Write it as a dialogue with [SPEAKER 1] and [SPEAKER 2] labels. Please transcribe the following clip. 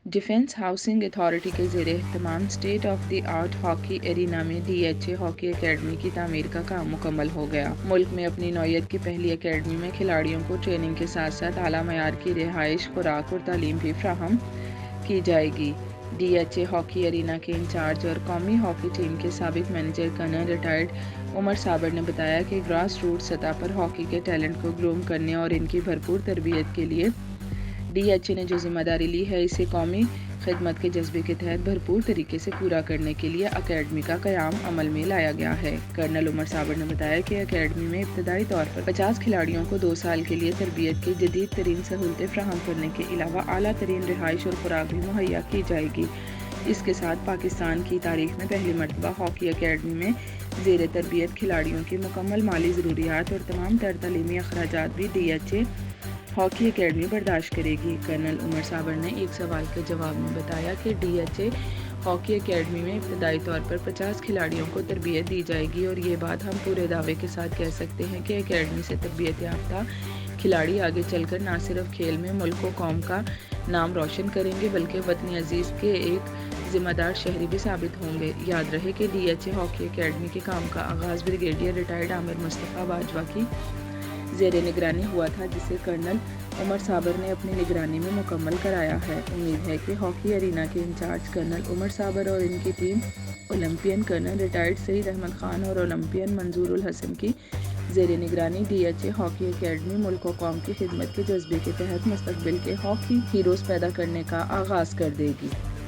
[SPEAKER 1] Defence housing authority के ज़ेर एहतमाम state of the art hockey arena में DHA हॉकी अकेडमी की तामीर का काम मुकम्मल हो गया। मुल्क में अपनी नौयत की पहली अकेडमी में खिलाड़ियों को ट्रेनिंग के साथ साथ आला मयार की रिहाइश, खुराक और तालीम भी फ्राहम की जाएगी। DHA हॉकी एरिना के इंचार्ज और कौमी हॉकी टीम के साबिक मैनेजर कर्नल रिटायर्ड उमर साबर ने बताया कि ग्रास रूट सतह पर हॉकी के टैलेंट को ग्रूम करने और इनकी भरपूर तरबियत के लिए DHA ने जो जिम्मेदारी ली है, इसे कौमी खिदमत के जज्बे के तहत भरपूर तरीके से पूरा करने के लिए अकेडमी का क़याम अमल में लाया गया है। कर्नल उमर साबर ने बताया कि अकेडमी में इब्तदाई तौर पर 50 खिलाड़ियों को 2 साल के लिए तरबियत की जदीद तरीन सहूलतें फ्राहम करने के अलावा आला तरीन रिहाइश और खुराक भी मुहैया की जाएगी। इसके साथ पाकिस्तान की तारीख में पहली मरतबा हॉकी अकेडमी में ज़ेर तरबियत खिलाड़ियों की मुकम्मल माली ज़रूरियात और तमाम तर तालीमी अखराजात भी DHA हॉकी अकेडमी बर्दाश्त करेगी। कर्नल उमर साबर ने एक सवाल के जवाब में बताया कि DHA हॉकी अकेडमी में इब्तदाई तौर पर 50 खिलाड़ियों को तरबियत दी जाएगी और ये बात हम पूरे दावे के साथ कह सकते हैं कि अकेडमी से तरबियत याफ्ता खिलाड़ी आगे चलकर न सिर्फ खेल में मुल्क व कौम का नाम रोशन करेंगे बल्कि वतन अजीज़ के एक ज़िम्मेदार शहरी भी साबित होंगे। याद रहे कि DHA हॉकी अकेडमी के काम का आगाज़ ब्रिगेडियर रिटायर्ड आमिर मुस्तफ़ा बाजवा की ज़ेर निगरानी हुआ था, जिसे कर्नल उमर साबर ने अपनी निगरानी में मुकम्मल कराया है। उम्मीद है कि हॉकी एरिना के इंचार्ज कर्नल उमर साबर और इनकी team Olympian colonel retired Saeed Ahmed Khan और ओलंपियन मंजूर उल हसन की ज़ेर निगरानी DHA हॉकी अकेडमी मुल्क व कौम की खिदमत के जज्बे के तहत मुस्तकबिल के हॉकी हीरोज़ पैदा करने का आगाज़ कर देगी।